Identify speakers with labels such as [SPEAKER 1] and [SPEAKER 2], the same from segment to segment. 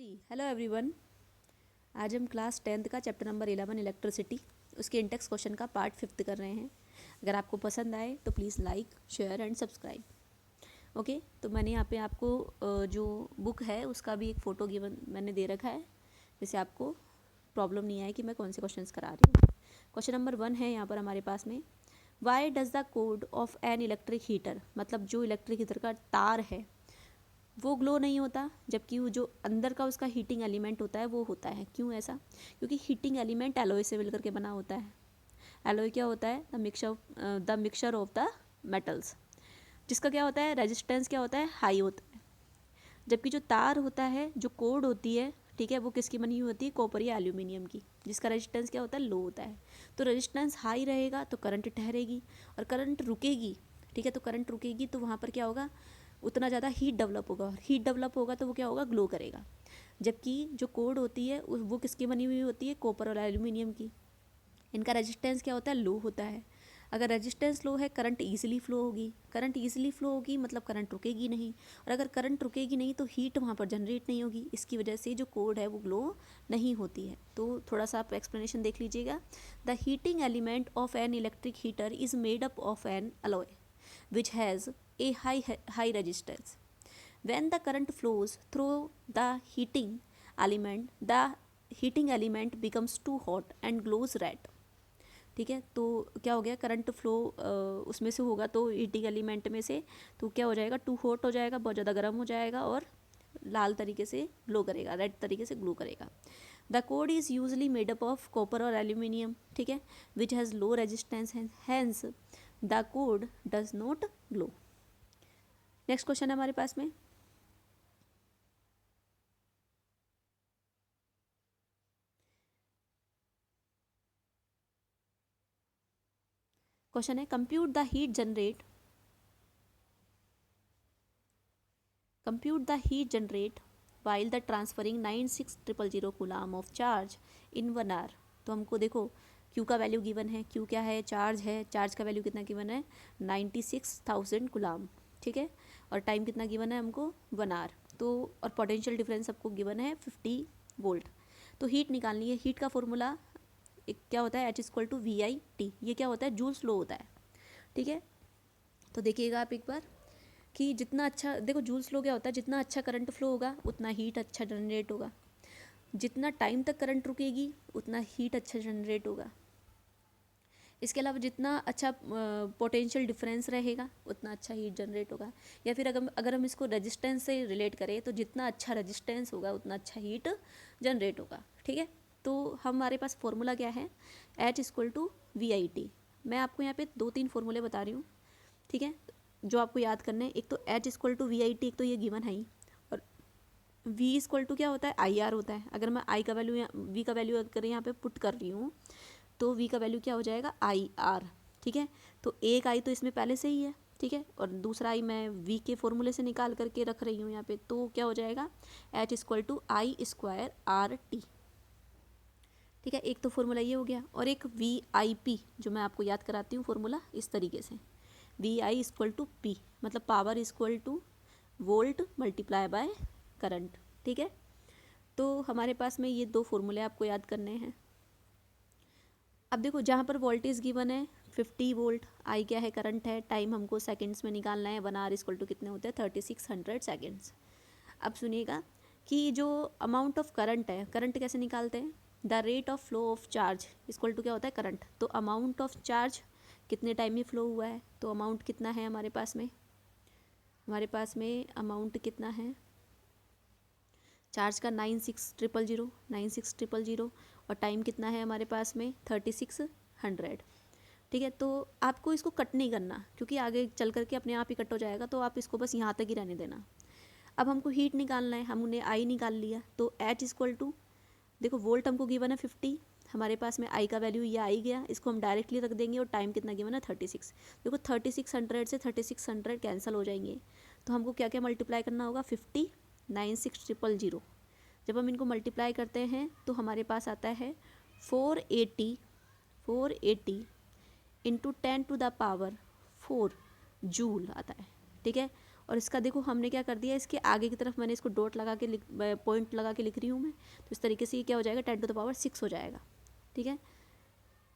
[SPEAKER 1] जी hello everyone. आज हम class 10th का चैप्टर नंबर 11 इलेक्ट्रिसिटी उसके इंटेक्स क्वेश्चन का पार्ट 5th कर रहे हैं। अगर आपको पसंद आए तो please like share and subscribe. Okay, तो मैंने यहाँ पे आपको जो बुक है उसका भी एक फ़ोटो गिवन मैंने दे रखा है, जिससे आपको प्रॉब्लम नहीं आए कि मैं कौन से क्वेश्चन करा रही हूँ। क्वेश्चन नंबर 1 है यहाँ पर हमारे पास में, why does the code of an electric heater, मतलब जो इलेक्ट्रिक हीटर का तार है वो ग्लो नहीं होता, जबकि वो जो अंदर का उसका हीटिंग एलिमेंट होता है वो होता है। क्यों ऐसा? क्योंकि हीटिंग एलिमेंट एलॉय से मिलकर के बना होता है। एलॉय क्या होता है? The mixture of the metals, जिसका क्या होता है, रेजिस्टेंस क्या होता है, हाई होता है। जबकि जो तार होता है, जो कोड होती है, ठीक है, वो किसकी बनी हुई होती है, कॉपर या एल्यूमिनियम की, जिसका रेजिस्टेंस क्या होता है, लो होता है। तो रेजिस्टेंस हाई रहेगा तो करंट ठहरेगी, और करंट रुकेगी, ठीक है, तो करंट रुकेगी तो वहाँ पर क्या होगा, उतना ज़्यादा हीट डेवलप होगा, और हीट डेवलप होगा तो वो क्या होगा, ग्लो करेगा। जबकि जो कोड होती है वो किसकी बनी हुई होती है, कॉपर और एल्यूमिनियम की। इनका रेजिस्टेंस क्या होता है, लो होता है। अगर रेजिस्टेंस लो है, करंट ईजिली फ्लो होगी, करंट ईजिली फ्लो होगी मतलब करंट रुकेगी नहीं, और अगर करंट रुकेगी नहीं तो हीट वहाँ पर जनरेट नहीं होगी। इसकी वजह से जो कोड है वो ग्लो नहीं होती है। तो थोड़ा सा आप एक्सप्लेनेशन देख लीजिएगा। The heating element of an electric heater is made up of N alloy which has a high resistance. When the current flows through the heating element becomes too hot and glows red. ठीक है, तो क्या हो गया, current flow उसमें से होगा तो हीटिंग एलिमेंट में से, तो क्या हो जाएगा, टू हॉट हो जाएगा, बहुत ज़्यादा गर्म हो जाएगा और लाल तरीके से ग्लो करेगा, रेड तरीके से ग्लो करेगा। The cord is usually made up of copper और एल्यूमिनियम, ठीक है, which has low resistance, hence the cord does not glow. Next question है हमारे पास में, क्वेश्चन है, compute the heat generate while the transferring 96000 coulomb of charge in 1 hour। तो हमको देखो Q का वैल्यू गिवन है, Q क्या है, चार्ज है, चार्ज का वैल्यू कितना गिवन है, 96,000 कूलाम, ठीक है, और टाइम कितना गिवन है हमको, 1 hour। तो और पोटेंशियल डिफरेंस सबको गिवन है 50 वोल्ट। तो हीट निकालनी है, हीट का फॉर्मूला एक क्या होता है, H=VIT, ये क्या होता है, जूल स्लो होता है, ठीक है। तो देखिएगा आप एक बार कि जितना अच्छा, देखो जूल फ्लो क्या होता है, जितना अच्छा करंट फ्लो होगा उतना हीट अच्छा जनरेट होगा, जितना टाइम तक करंट रुकेगी उतना हीट अच्छा जनरेट होगा। इसके अलावा जितना अच्छा पोटेंशियल डिफरेंस रहेगा उतना अच्छा हीट जनरेट होगा। या फिर अगर हम इसको रेजिस्टेंस से रिलेट करें तो जितना अच्छा रेजिस्टेंस होगा उतना अच्छा हीट जनरेट होगा, ठीक है। तो हमारे पास फॉर्मूला क्या है, H=VIT। मैं आपको यहाँ पे 2-3 फॉर्मूले बता रही हूँ, ठीक है, जो आपको याद करने हैं। एक तो H=VIT, एक तो ये गिवन है ही, और V क्या होता है, IR होता है। अगर मैं I का वैल्यू, V का वैल्यू अगर यहाँ पे पुट कर रही हूँ तो V का वैल्यू क्या हो जाएगा, IR, ठीक है। तो एक I तो इसमें पहले से ही है, ठीक है, और दूसरा I मैं V के फॉर्मूले से निकाल करके रख रही हूँ यहाँ पे, तो क्या हो जाएगा, H=I²RT, ठीक है। एक तो फॉर्मूला ये हो गया, और एक VIP जो मैं आपको याद कराती हूँ फॉर्मूला इस तरीके से, VI=P, मतलब power equal volt multiply by current, ठीक है। तो हमारे पास में ये 2 फॉर्मूले आपको याद करने हैं। अब देखो जहाँ पर वोल्टेज गिवन है 50 वोल्ट, आई क्या है, करंट है, टाइम हमको सेकंड्स में निकालना है, 1 hour कितने होते हैं, 3600 सेकेंड्स। अब सुनिएगा कि जो अमाउंट ऑफ करंट है, करंट कैसे निकालते हैं, the rate of flow of charge क्या होता है, करंट। तो अमाउंट ऑफ चार्ज कितने टाइम में फ्लो हुआ है, तो अमाउंट कितना है हमारे पास में अमाउंट कितना है, चार्ज का 96,000 और टाइम कितना है हमारे पास में 3600, ठीक है। तो आपको इसको कट नहीं करना, क्योंकि आगे चल करके अपने आप ही कट हो जाएगा, तो आप इसको बस यहाँ तक ही रहने देना। अब हमको हीट निकालना है, हमने आई निकाल लिया, तो H=, देखो वोल्ट हमको गिवन है 50, हमारे पास में आई का वैल्यू ये आई गया, इसको हम डायरेक्टली रख देंगे, और टाइम कितना गिवन है 36। देखो 3600 से 3600 कैंसिल हो जाएंगे, तो हमको क्या क्या मल्टीप्लाई करना होगा, 50, 96,000। जब हम इनको मल्टीप्लाई करते हैं तो हमारे पास आता है 480 into 10 to the power 4 joule आता है, ठीक है। और इसका देखो हमने क्या कर दिया, इसके आगे की तरफ मैंने इसको डॉट लगा के पॉइंट लगा के लिख रही हूँ मैं, तो इस तरीके से ये क्या हो जाएगा 10⁻6 हो जाएगा। ठीक है,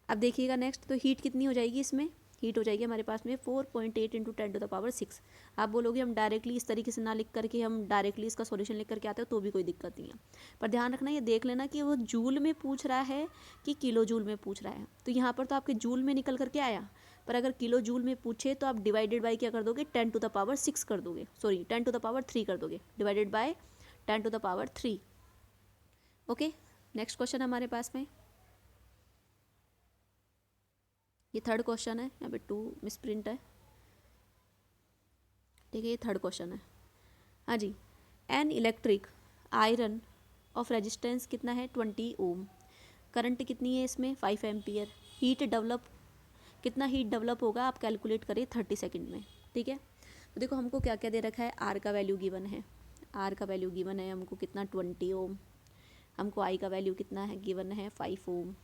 [SPEAKER 1] अब देखिएगा नेक्स्ट, तो हीट कितनी हो जाएगी इसमें, हीट हो जाएगी हमारे पास में 4.8 इंटू 10⁻6। आप बोलोगे हम डायरेक्टली इस तरीके से ना लिख करके हम डायरेक्टली इसका सॉल्यूशन लिख करके आते हो तो भी कोई दिक्कत नहीं है, पर ध्यान रखना ये देख लेना कि वो जूल में पूछ रहा है कि किलो जूल में पूछ रहा है। तो यहाँ पर तो आपके जूल में निकल करके आया, पर अगर किलो जूल में पूछे तो आप डिवाइडेड बाई क्या कर दोगे 10⁻6 कर दोगे, सॉरी 10⁻3 कर दोगे, divided by 10⁻3। Okay, next question हमारे पास में, ये थर्ड क्वेश्चन है, यहाँ पे 2 मिसप्रिंट है। ठीक है, ये थर्ड क्वेश्चन है। हाँ जी, an electric iron of resistance कितना है 20 ओम, करंट कितनी है इसमें 5 एम्पियर, हीट डेवलप कितना हीट डेवलप होगा आप कैलकुलेट करिए 30 सेकंड में। ठीक है, तो देखो हमको क्या क्या दे रखा है, आर का वैल्यू गिवन है, आर का वैल्यू गिवन है हमको कितना 20 ओम, हमको आई का वैल्यू कितना है गिवन है 5 ओम,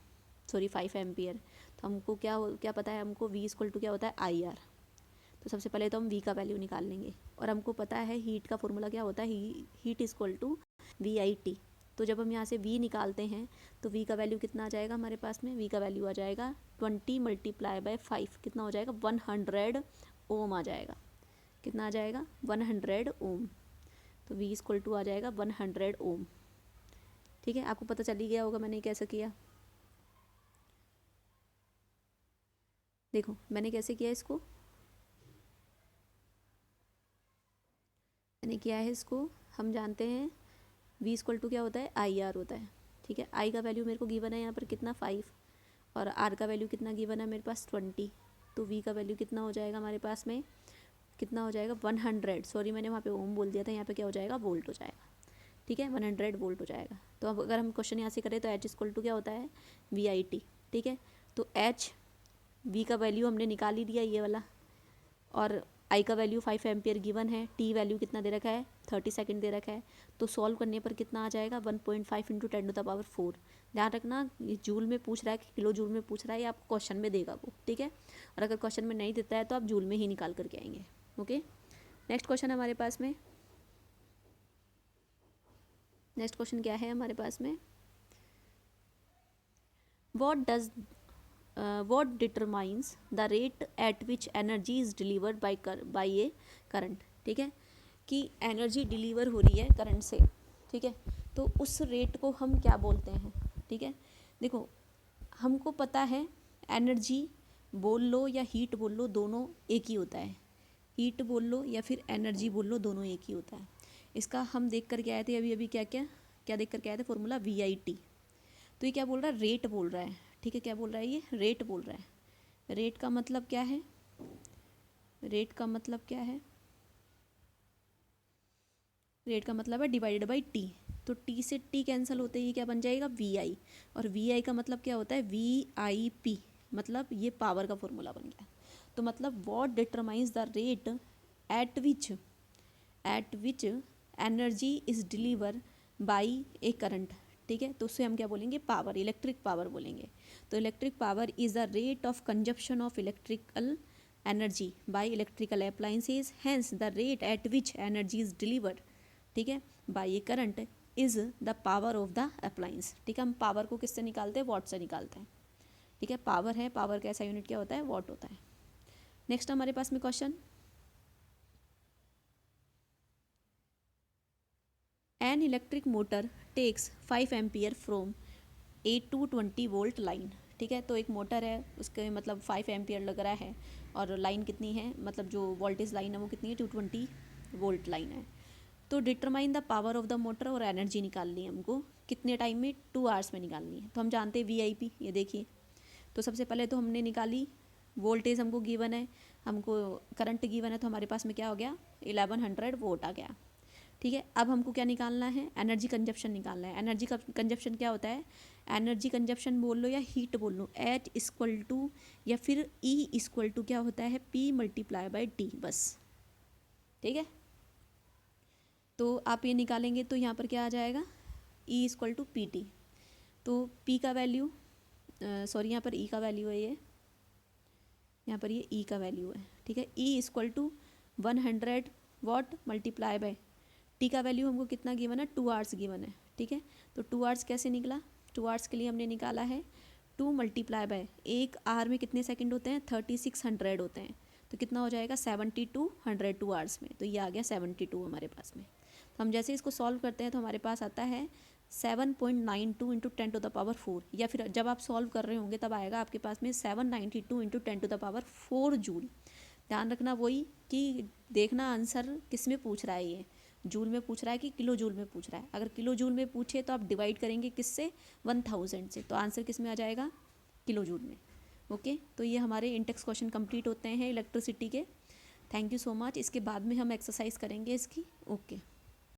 [SPEAKER 1] सॉरी 5 एम्पियर। तो हमको क्या पता है, हमको V इक्वल टू क्या होता है आई आर। तो सबसे पहले तो हम V का वैल्यू निकाल लेंगे, और हमको पता है हीट का फॉर्मूला क्या होता है, हीट इक्वल टू VIT। तो जब हम यहाँ से V निकालते हैं तो V का वैल्यू कितना आ जाएगा हमारे पास में, V का वैल्यू आ जाएगा 20 मल्टीप्लाई बाय 5, कितना हो जाएगा 100 ओम आ जाएगा, कितना आ जाएगा 100 ओम। तो V इक्वल टू आ जाएगा 100 ओम। ठीक है, आपको पता चल ही गया होगा मैंने कैसे किया। देखो मैंने कैसे किया इसको, मैंने किया है इसको, हम जानते हैं V इक्वल टू क्या होता है IR होता है। ठीक है, I का वैल्यू मेरे को गिवन है यहाँ पर कितना 5, और R का वैल्यू कितना गिवन है मेरे पास 20। तो V का वैल्यू कितना हो जाएगा हमारे पास में, कितना हो जाएगा 100, सॉरी मैंने वहाँ पे ओम बोल दिया था, यहाँ पे क्या हो जाएगा वोल्ट हो जाएगा। ठीक है, 100 वोल्ट हो जाएगा। तो अब अगर हम क्वेश्चन यहाँ से करें तो H इक्वल टू क्या होता है VIT। ठीक है, तो H V का वैल्यू हमने निकाल ही दिया ये वाला, और I का वैल्यू 5 एम्पियर गिवन है, T वैल्यू कितना दे रखा है 30 सेकंड दे रखा है। तो सॉल्व करने पर कितना आ जाएगा 1.5 इंटू 10⁻4। ध्यान रखना ये जूल में पूछ रहा है कि किलो जूल में पूछ रहा है, ये आपको क्वेश्चन में देगा वो। ठीक है, और अगर क्वेश्चन में नहीं देता है तो आप जूल में ही निकाल करके आएंगे। ओके, नेक्स्ट क्वेश्चन हमारे पास में, नेक्स्ट क्वेश्चन क्या है हमारे पास में, what determines the rate at which energy is delivered by a current। ठीक है, कि एनर्जी डिलीवर हो रही है करंट से। ठीक है, तो उस रेट को हम क्या बोलते हैं। ठीक है, देखो हमको पता है एनर्जी बोल लो या हीट बोल लो दोनों एक ही होता है, हीट बोल लो या फिर एनर्जी बोल लो दोनों एक ही होता है। इसका हम देख करके आए थे अभी अभी, क्या क्या क्या देख करके आए थे, फॉर्मूला VIT। तो ये क्या बोल रहा है, रेट बोल रहा है। ठीक है, क्या बोल रहा है ये, रेट बोल रहा है। रेट का मतलब क्या है, रेट का मतलब क्या है, रेट का मतलब है डिवाइडेड बाई T। तो T से T कैंसिल होते ही क्या बन जाएगा VI, और VI का मतलब क्या होता है VIP, मतलब ये पावर का फॉर्मूला बन गया। तो मतलब what determines the rate at which energy is deliver by A current. ठीक है, तो उससे हम क्या बोलेंगे, पावर, इलेक्ट्रिक पावर बोलेंगे। तो electric power is the rate of consumption of electrical energy by electrical appliances, hence the rate at which energy is delivered, ठीक है, by a current is the power of the appliance. ठीक है, हम power को किससे निकालते हैं, what से निकालते हैं। ठीक है, पावर है, पावर का ऐसा यूनिट क्या होता है, वॉट होता है। नेक्स्ट हमारे पास में question, an electric motor takes 5 ampere from 8 to 20 volt line. ठीक है, तो एक मोटर है उसके मतलब 5 एम्पियर लग रहा है, और लाइन कितनी है, मतलब जो वोल्टेज लाइन है वो कितनी है 220 वोल्ट लाइन है। तो determine the power of the motor, और एनर्जी निकालनी है हमको कितने टाइम में, 2 आवर्स में निकालनी है। तो हम जानते हैं VIP, ये देखिए। तो सबसे पहले तो हमने निकाली वोल्टेज, हमको गिवन है, हमको करंट गिवन है, तो हमारे पास में क्या हो गया 1100 वोल्ट आ गया। ठीक है, अब हमको क्या निकालना है, एनर्जी कंजप्शन निकालना है। एनर्जी कंजप्शन क्या होता है, एनर्जी कंजप्शन बोल लो या हीट बोल लो, H इक्वल टू या फिर E इक्वल टू क्या होता है P मल्टीप्लाई बाय T बस। ठीक है, तो आप ये निकालेंगे तो यहाँ पर क्या आ जाएगा, E इक्वल टू PT। तो P का वैल्यू, सॉरी यहाँ पर E का वैल्यू है, ये यहाँ पर ये E का वैल्यू है। ठीक है, E equal to 100 watt multiply by T का वैल्यू हमको कितना गिवन है, 2 आवर्स गिवन है, ठीक है। तो 2 आवर्स कैसे निकला, 2 आवर्स के लिए हमने निकाला है 2 मल्टीप्लाई बाय, एक आवर में कितने सेकंड होते हैं, 3600 होते हैं, तो कितना हो जाएगा 7200 2 आवर्स में, तो ये आ गया 72 हमारे पास में। तो हम जैसे इसको सॉल्व करते हैं तो हमारे पास आता है 7.92 इंटू 10⁴, या फिर जब आप सॉल्व कर रहे होंगे तब आएगा आपके पास में 792 इंटू 10⁴ जूल। ध्यान रखना वही कि देखना आंसर किस में पूछ रहा है, ये जूल में पूछ रहा है कि किलो जूल में पूछ रहा है। अगर किलो जूल में पूछे तो आप डिवाइड करेंगे किससे, 1000 से, तो आंसर किस में आ जाएगा, किलो जूल में। ओके, तो ये हमारे इंटेक्स क्वेश्चन कंप्लीट होते हैं इलेक्ट्रिसिटी के। Thank you so much. इसके बाद में हम एक्सरसाइज करेंगे इसकी। ओके।